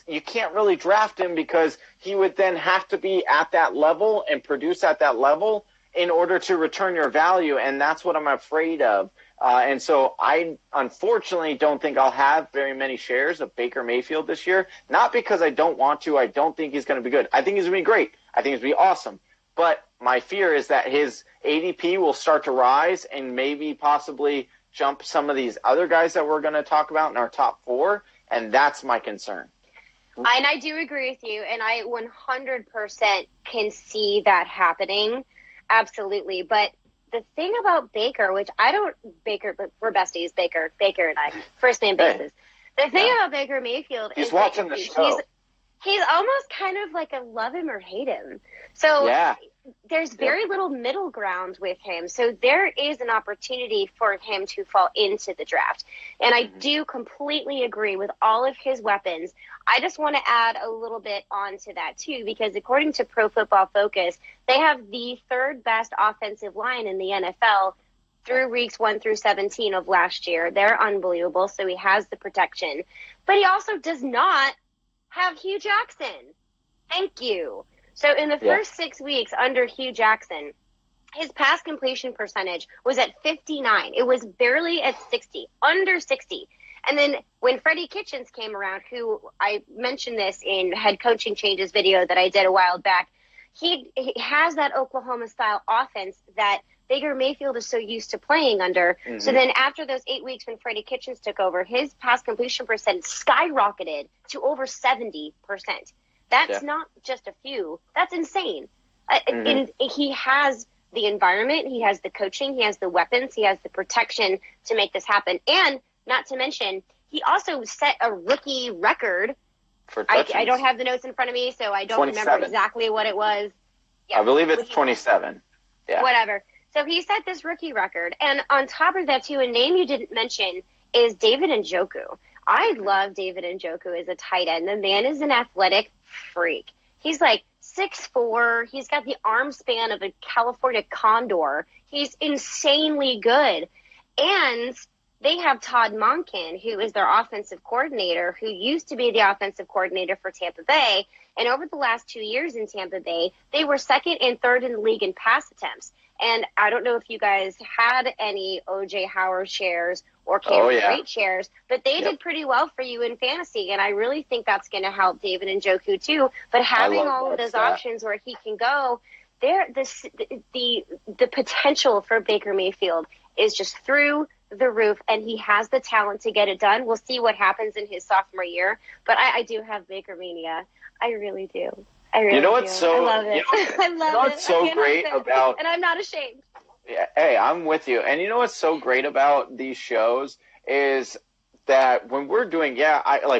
you can't really draft him because he would then have to be at that level and produce at that level in order to return your value, and that's what I'm afraid of. And so I unfortunately don't think I'll have very many shares of Baker Mayfield this year, not because I don't want to. I don't think he's going to be good. I think he's going to be great. I think he's going to be awesome. But my fear is that his ADP will start to rise and maybe possibly jump some of these other guys that we're going to talk about in our top 4, and that's my concern. And I do agree with you, and I 100% can see that happening. Absolutely. But the thing about Baker, which I don't, Baker, but we're besties, Baker and I, first name basis. The thing about Baker Mayfield he's is watching the show. He's almost kind of like a love him or hate him. So there's very little middle ground with him. So there is an opportunity for him to fall into the draft. And I do completely agree with all of his weapons. I just want to add a little bit onto that too, because according to Pro Football Focus, they have the third best offensive line in the NFL through weeks 1 through 17 of last year. They're unbelievable. So he has the protection, but he also does not have Hugh Jackson. Thank you. So in the first 6 weeks under Hugh Jackson, his pass completion percentage was at 59. It was barely at 60, under 60. And then when Freddie Kitchens came around, who I mentioned this in head coaching changes video that I did a while back, he has that Oklahoma-style offense that Baker Mayfield is so used to playing under. So then after those 8 weeks when Freddie Kitchens took over, his pass completion percent skyrocketed to over 70%. That's not just a few. That's insane. And he has the environment, he has the coaching, he has the weapons, he has the protection to make this happen. And not to mention, he also set a rookie record. I don't have the notes in front of me, so I don't remember exactly what it was. Yeah, I believe it's 27. Yeah. Whatever. So he set this rookie record. And on top of that, too, a name you didn't mention is David Njoku. I love David Njoku as a tight end. The man is an athletic freak. He's like 6'4". He's got the arm span of a California condor. He's insanely good. And they have Todd Monken, who is their offensive coordinator, who used to be the offensive coordinator for Tampa Bay. And over the last 2 years in Tampa Bay, they were second and third in the league in pass attempts. And I don't know if you guys had any O.J. Howard shares or Cameron Brate shares, but they did pretty well for you in fantasy. And I really think that's going to help David Njoku too. But having all of those options where he can go, the potential for Baker Mayfield is just through the roof, and he has the talent to get it done. We'll see what happens in his sophomore year. But I do have Baker mania. I really do. I love it. I love it. What's so great about, and I'm not ashamed. Yeah, hey, I'm with you. And you know what's so great about these shows is that when we're doing,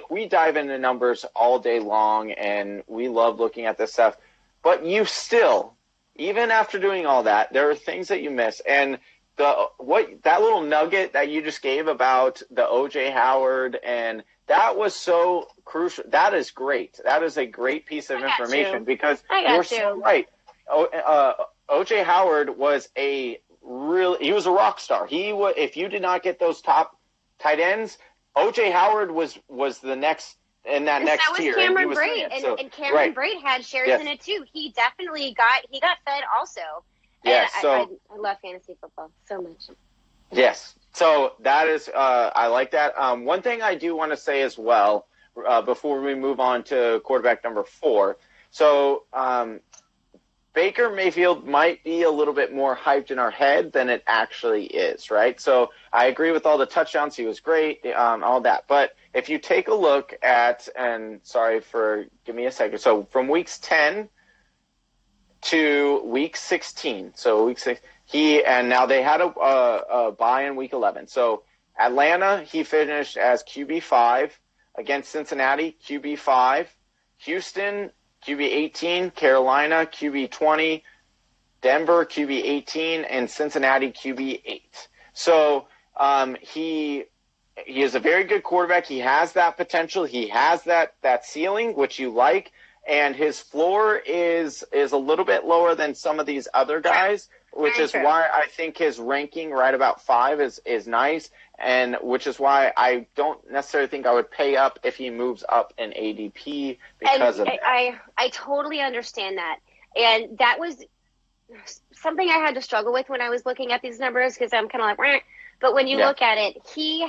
we dive into numbers all day long, and we love looking at this stuff. But you still, even after doing all that, there are things that you miss. And that little nugget that you just gave about the O.J. Howard, and that was so crucial. That is great. That is a great piece of information because you're so right. O.J. Howard was he was a rock star. If you did not get those top tight ends, O.J. Howard was the next in that next tier. So was Cameron Brate, and Cameron Brate had shares in it too. He definitely got fed also. Yes, I love fantasy football so much. Yes, so that is I like that. One thing I do want to say as well before we move on to quarterback number 4. So Baker Mayfield might be a little bit more hyped in our head than it actually is, right? So I agree with all the touchdowns. He was great, all that. But if you take a look at, and give me a second. So from weeks 10 to week 16. So week 6, now they had a bye in week 11. So Atlanta, he finished as QB5. Against Cincinnati, QB5. Houston, QB 18. Carolina, QB 20. Denver, QB 18. And Cincinnati, QB 8. So he is a very good quarterback. He has that potential. He has that ceiling, which you like. And his floor is a little bit lower than some of these other guys, which is why I think his ranking right about 5 is nice, and which is why I don't necessarily think I would pay up if he moves up in ADP because of that. I totally understand that. And that was something I had to struggle with when I was looking at these numbers because I'm kind of like, Wah. But when you look at it, he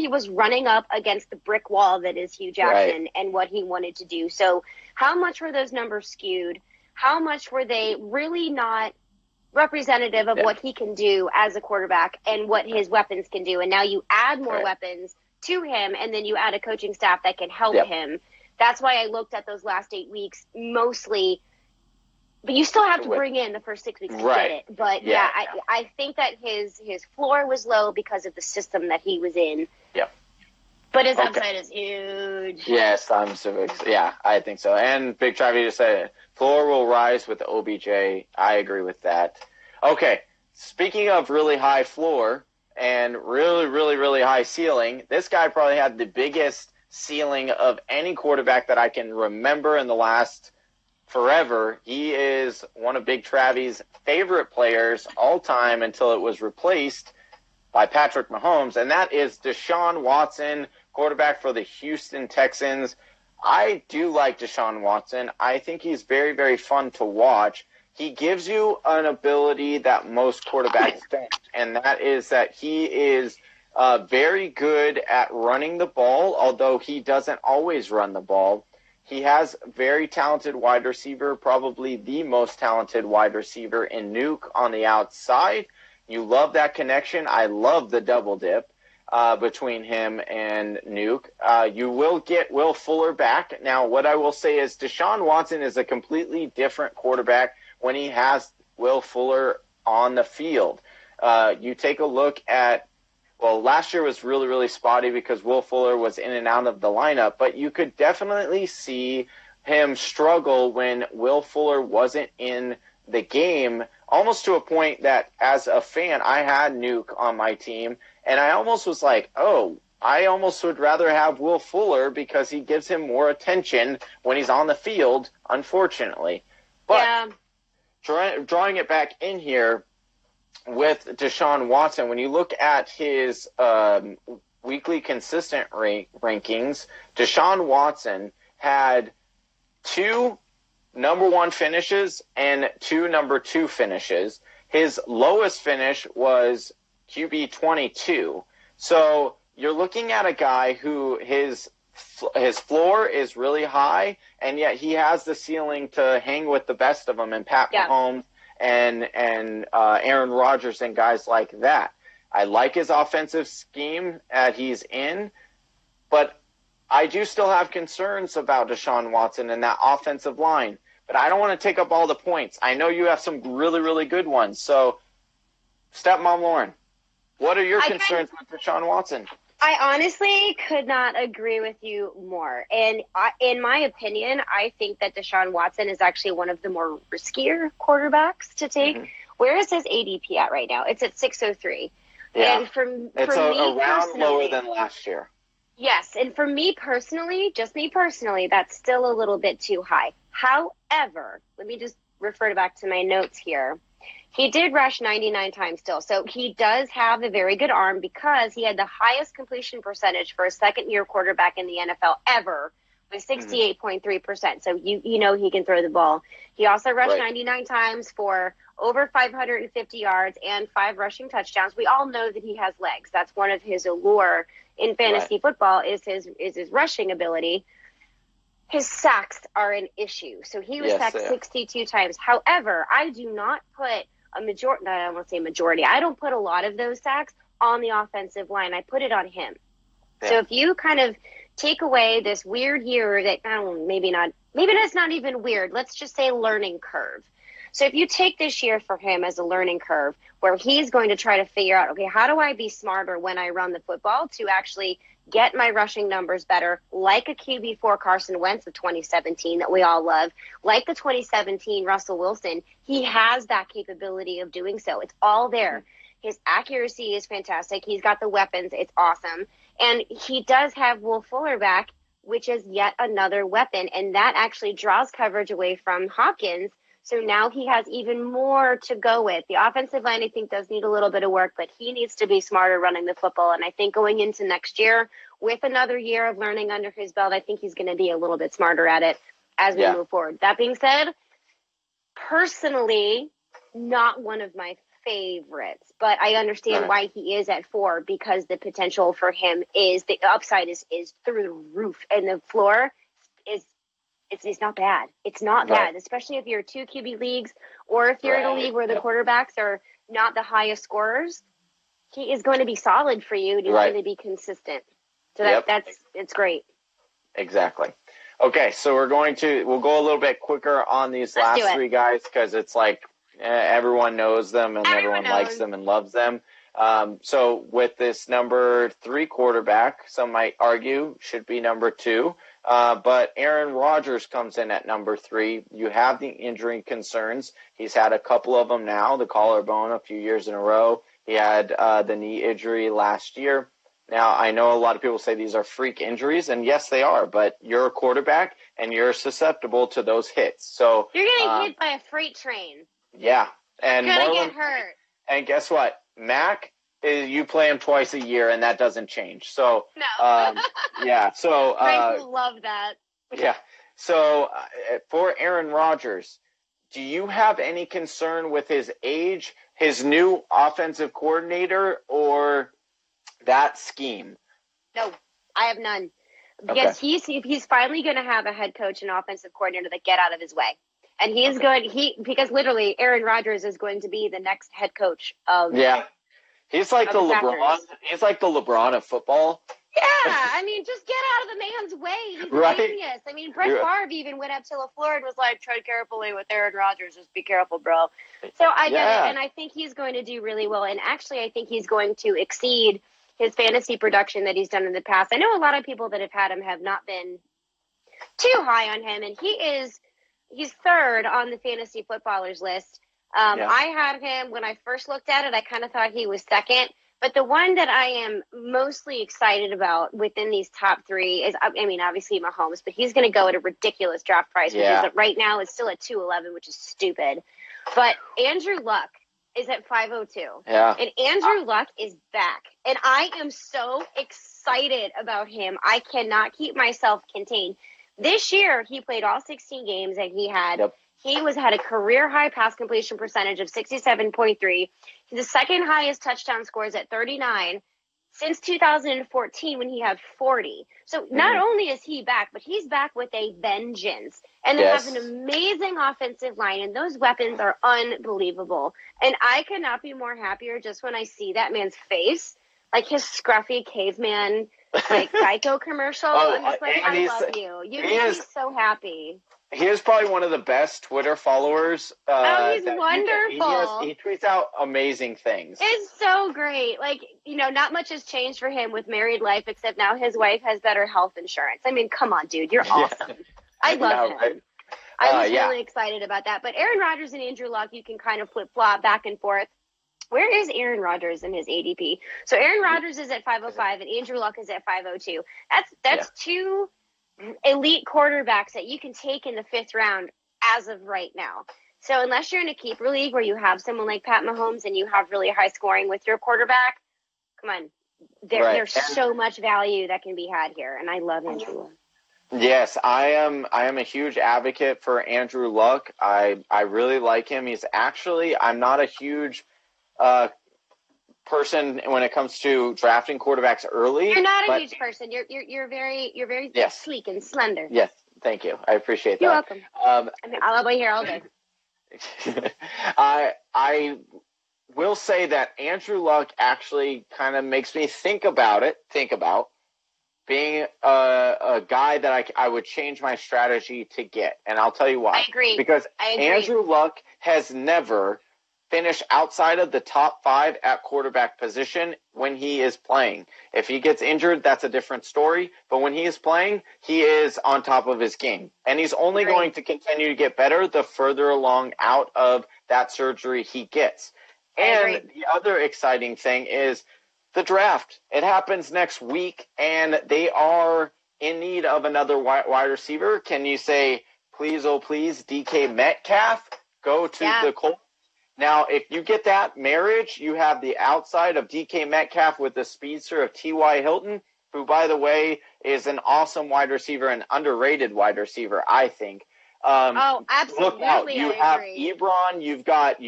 was running up against the brick wall that is Hugh Jackson and what he wanted to do. So how much were those numbers skewed? How much were they really not representative of what he can do as a quarterback and what his weapons can do? And now you add more weapons to him, and then you add a coaching staff that can help him. That's why I looked at those last 8 weeks mostly. But you still have to bring in the first 6 weeks to get it. But I think that his floor was low because of the system that he was in. Yep. But his upside is huge. Yes, I think so. And Big Travi just said floor will rise with OBJ. I agree with that. Okay, speaking of really high floor and really, really, really high ceiling, this guy probably had the biggest ceiling of any quarterback that I can remember in the last forever. He is one of Big Travi's favorite players all time until it was replaced by Patrick Mahomes, and that is Deshaun Watson, quarterback for the Houston Texans. I do like Deshaun Watson. I think he's very, very fun to watch. He gives you an ability that most quarterbacks don't, and that is that he is very good at running the ball, although he doesn't always run the ball. He has very talented wide receiver, probably the most talented wide receiver in Nuke on the outside. You love that connection. I love the double dip between him and Nuke. You will get Will Fuller back. Now, what I will say is Deshaun Watson is a completely different quarterback when he has Will Fuller on the field. You take a look at, well, last year was really, really spotty because Will Fuller was in and out of the lineup, but you could definitely see him struggle when Will Fuller wasn't in the game, almost to a point that as a fan, I had Nuke on my team, and I almost was like, oh, I almost would rather have Will Fuller because he gives him more attention when he's on the field, unfortunately. But drawing it back in here with Deshaun Watson, when you look at his weekly consistent rankings, Deshaun Watson had 2 number 1 finishes and 2 number 2 finishes. His lowest finish was QB 22. So you're looking at a guy who his floor is really high, and yet he has the ceiling to hang with the best of them, and Pat Mahomes and Aaron Rodgers and guys like that. I like his offensive scheme that he's in, but I do still have concerns about Deshaun Watson and that offensive line. But I don't want to take up all the points. I know you have some really, really good ones. So, Stepmom Lauren, what are your concerns with Deshaun Watson? I honestly could not agree with you more. And in my opinion, I think that Deshaun Watson is actually one of the more riskier quarterbacks to take. Mm-hmm. Where is his ADP at right now? It's at 603. Yeah. And for me around lower than last year. Yes. And for me personally, just me personally, that's still a little bit too high. However, let me just refer back to my notes here. He did rush 99 times still. So he does have a very good arm because he had the highest completion percentage for a second-year quarterback in the NFL ever with 68.3%. So you know he can throw the ball. He also rushed 99 times for over 550 yards and 5 rushing touchdowns. We all know that he has legs. That's one of his allure in fantasy football is his rushing ability. His sacks are an issue. So he was sacked 62 times. However, I do not put I don't want to say majority. I don't put a lot of those sacks on the offensive line. I put it on him. Yeah. So if you kind of take away this weird year that, maybe that's not even weird. Let's just say learning curve. So if you take this year for him as a learning curve where he's going to try to figure out, okay, how do I be smarter when I run the football to actually get my rushing numbers better, like a QB4 Carson Wentz of 2017 that we all love, like the 2017 Russell Wilson. He has that capability of doing so. It's all there. His accuracy is fantastic. He's got the weapons. It's awesome. And he does have Will Fuller back, which is yet another weapon. And that actually draws coverage away from Hopkins. So now he has even more to go with. The offensive line, I think, does need a little bit of work, but he needs to be smarter running the football. And I think going into next year, with another year of learning under his belt, I think he's going to be a little bit smarter at it as we move forward. That being said, personally, not one of my favorites, but I understand why he is at 4 because the potential for him is the upside is through the roof, and the floor is. It's not bad. It's not bad, especially if you're 2 QB leagues or if you're in a league where the quarterbacks are not the highest scorers. He is going to be solid for you, and he's going to be consistent. So it's great. Exactly. Okay, so we'll go a little bit quicker on these last three guys because it's like everyone knows them and everyone likes them and loves them. So with this number 3 quarterback, some might argue should be number 2. But Aaron Rodgers comes in at number 3. You have the injury concerns. He's had a couple of them now, the collarbone a few years in a row. He had the knee injury last year. Now, I know a lot of people say these are freak injuries, and yes, they are, but you're a quarterback, and you're susceptible to those hits. So you're getting hit by a freight train. Yeah. And you're going to get hurt. And guess what? Mac, you play him twice a year, and that doesn't change. So, no. Yeah. So, I love that. Yeah. So, for Aaron Rodgers, do you have any concern with his age, his new offensive coordinator, or that scheme? No, I have none. Because he's finally going to have a head coach and offensive coordinator that get out of his way. And he's because literally Aaron Rodgers is going to be the next head coach of He's like the LeBron. Packers. He's like the LeBron of football. Yeah, I mean, just get out of the man's way. He's genius. I mean, Brett Favre even went up to LaFleur and was like, tread carefully with Aaron Rodgers. Just be careful, bro. So I get it, and I think he's going to do really well. And actually, I think he's going to exceed his fantasy production that he's done in the past. I know a lot of people that have had him have not been too high on him, and he's third on the fantasy footballers list. I had him when I first looked at it. I kind of thought he was second. But the one that I am mostly excited about within these top 3 is, I mean, obviously Mahomes, but he's going to go at a ridiculous draft price, which is right now is still at $211, which is stupid. But Andrew Luck is at 502. Yeah. And Andrew Luck is back. And I am so excited about him. I cannot keep myself contained. This year, he played all 16 games and he had a career high pass completion percentage of 67.3. He's the second highest touchdown scores at 39 since 2014 when he had 40. So not only is he back, but he's back with a vengeance. And they have an amazing offensive line, and those weapons are unbelievable. And I could not be more happier just when I see that man's face, like his scruffy caveman, like Geico commercial. I'm just like, I love you. You make me so happy. He is probably one of the best Twitter followers. He's wonderful. He tweets out amazing things. It's so great. Like, not much has changed for him with married life, except now his wife has better health insurance. I mean, come on, dude. You're awesome. I love him. Right? I was really excited about that. But Aaron Rodgers and Andrew Luck, you can kind of flip-flop back and forth. Where is Aaron Rodgers in his ADP? So Aaron Rodgers is at 505 and Andrew Luck is at 502. That's two elite quarterbacks that you can take in the 5th round as of right now. So unless you're in a keeper league where you have someone like Pat Mahomes and you have really high scoring with your quarterback, come on. There's so much value that can be had here, and I love Andrew Luck. Yes, I am a huge advocate for Andrew Luck. I really like him. I'm not a huge person when it comes to drafting quarterbacks early. You're not a huge person. You're very sleek and slender. Yes, thank you. I appreciate that. You're welcome. I'll be here all day. I will say that Andrew Luck actually kind of makes me think about being a guy that I would change my strategy to get, and I'll tell you why. I agree. Because Andrew Luck has never finish outside of the top 5 at quarterback position when he is playing. If he gets injured, that's a different story. But when he is playing, he is on top of his game. And he's only going to continue to get better the further along out of that surgery he gets. And the other exciting thing is the draft. It happens next week, and they are in need of another wide receiver. Can you say, please, oh please, DK Metcalf, go to the Colts? Now, if you get that marriage, you have the outside of DK Metcalf with the speedster of T.Y. Hilton, who, by the way, is an awesome wide receiver, an underrated wide receiver, I think. Absolutely. Look out. You have Ebron. You've got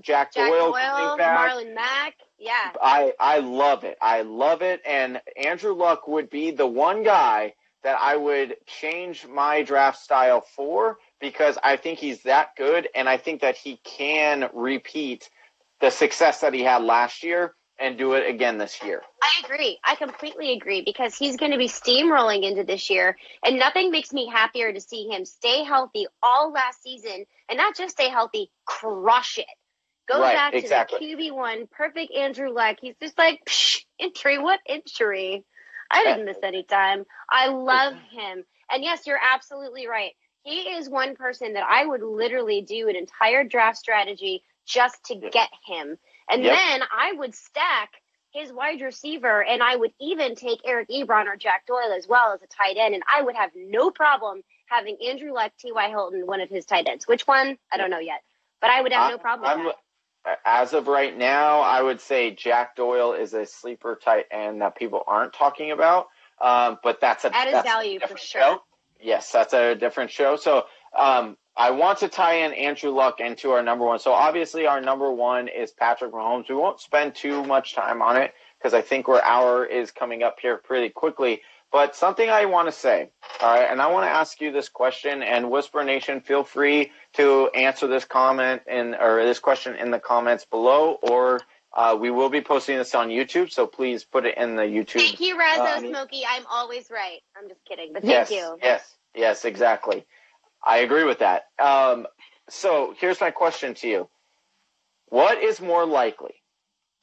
Jack Doyle coming back. Marlon Mack. Yeah. I love it. I love it. And Andrew Luck would be the one guy that I would change my draft style for, because I think he's that good, and I think that he can repeat the success that he had last year. and do it again this year. I agree. I completely agree because he's going to be steamrolling into this year, and nothing makes me happier to see him stay healthy all last season, and not just stay healthy, crush it. Go back to the QB1, perfect Andrew Luck. He's just like, psh, injury, what injury? I didn't miss any time. I love him. And yes, you're absolutely right. He is one person that I would literally do an entire draft strategy just to get him. And then I would stack his wide receiver, and I would even take Eric Ebron or Jack Doyle as well as a tight end, and I would have no problem having Andrew Luck, T.Y. Hilton, one of his tight ends. Which one? I don't know yet. But I would have no problem with that. As of right now, I would say Jack Doyle is a sleeper tight end that people aren't talking about. But that's value for sure. Show. Yes, that's a different show. So I want to tie in Andrew Luck into our number one. So obviously our number one is Patrick Mahomes. We won't spend too much time on it because I think our hour is coming up here pretty quickly. But something I want to say, all right, and I want to ask you this question, and Whisper Nation, feel free to answer this comment or this question in the comments below, or we will be posting this on YouTube, so please put it in the YouTube. Thank you, Razzo Smokey. I'm always right. I'm just kidding, but thank you. Yes, exactly. I agree with that. So here's my question to you. What is more likely?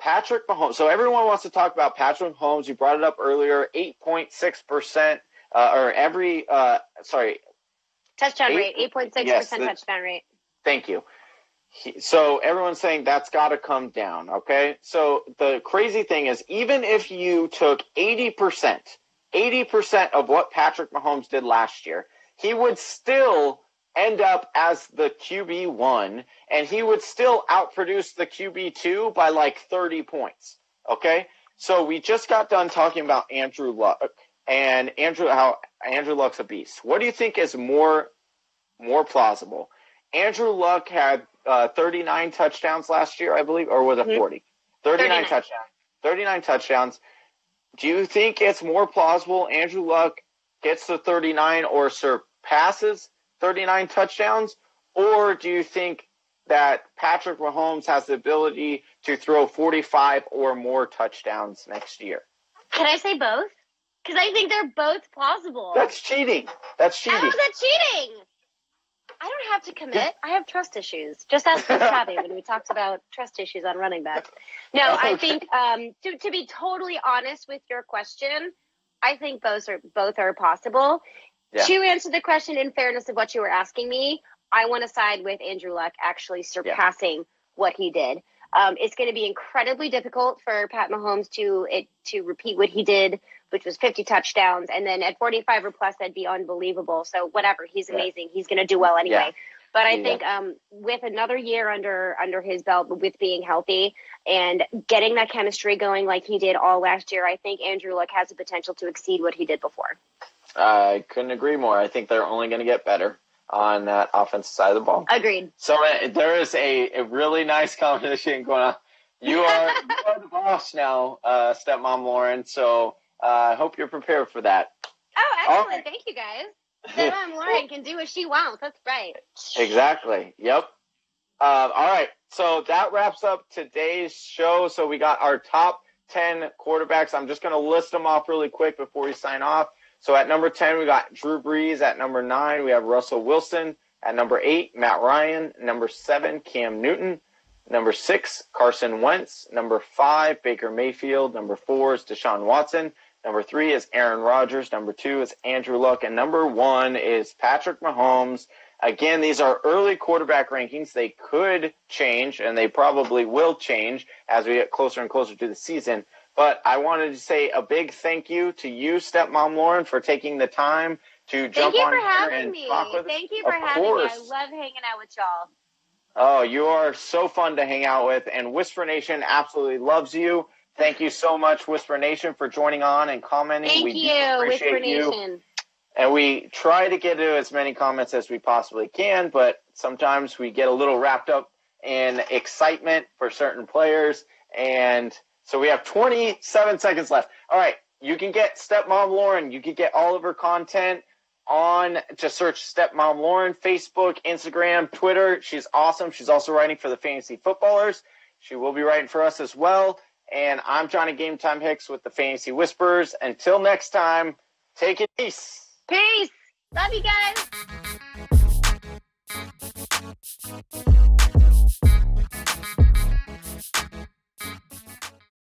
Patrick Mahomes. So everyone wants to talk about Patrick Mahomes. You brought it up earlier, 8.6%, touchdown rate, 8.6% touchdown rate. Thank you. So everyone's saying that's got to come down, okay? So the crazy thing is, even if you took 80% of what Patrick Mahomes did last year, he would still end up as the QB1, and he would still outproduce the QB2 by like 30 points, okay? So we just got done talking about Andrew Luck, and how Andrew Luck's a beast. What do you think is more plausible? Andrew Luck had 39 touchdowns last year, I believe, or was it 40? 39 touchdowns. 39 touchdowns. Do you think it's more plausible Andrew Luck gets to 39 or surpasses 39 touchdowns, or do you think that Patrick Mahomes has the ability to throw 45 or more touchdowns next year? Can I say both? Because I think they're both plausible. That's cheating. How is that cheating? I don't have to commit. I have trust issues. Just ask Tabby when we talked about trust issues on running backs. No, I think to be totally honest with your question, I think both are possible. Yeah. To answer the question in fairness of what you were asking me, I want to side with Andrew Luck actually surpassing what he did. It's going to be incredibly difficult for Pat Mahomes to repeat what he did, which was 50 touchdowns. And then at 45 or plus, that'd be unbelievable. So whatever, he's amazing. He's going to do well anyway. Yeah. But I think with another year under his belt, with being healthy and getting that chemistry going like he did all last year, I think Andrew Luck has the potential to exceed what he did before. I couldn't agree more. I think they're only going to get better on that offensive side of the ball. Agreed. So there is a really nice competition going on. You are the boss now, Stepmom Lauren. So I hope you're prepared for that. Oh, excellent. Right. Thank you, guys. Stepmom Lauren can do what she wants. That's right. Exactly. Yep. All right. So that wraps up today's show. So we got our top 10 quarterbacks. I'm just going to list them off really quick before we sign off. So at number 10, we got Drew Brees. At number 9, we have Russell Wilson. At number 8, Matt Ryan. Number 7, Cam Newton. Number 6, Carson Wentz. Number 5, Baker Mayfield. Number 4 is Deshaun Watson. Number 3 is Aaron Rodgers. Number 2 is Andrew Luck. And number 1 is Patrick Mahomes. Again, these are early quarterback rankings. They could change, and they probably will change as we get closer and closer to the season. But I wanted to say a big thank you to you, Stepmom Lauren, for taking the time to jump on here and talk with us. Thank you for having me. I love hanging out with y'all. Oh, you are so fun to hang out with, and Whisper Nation absolutely loves you. Thank you so much, Whisper Nation, for joining on and commenting. Thank you, Whisper Nation. And we try to get to as many comments as we possibly can, but sometimes we get a little wrapped up in excitement for certain players, and so we have 27 seconds left. All right, you can get Stepmom Lauren. You can get all of her content on, just search Stepmom Lauren, Facebook, Instagram, Twitter. She's awesome. She's also writing for the Fantasy Footballers. She will be writing for us as well. And I'm Johnny Game Time Hicks with the Fantasy Whispers. Until next time, take it easy. Peace. Love you guys.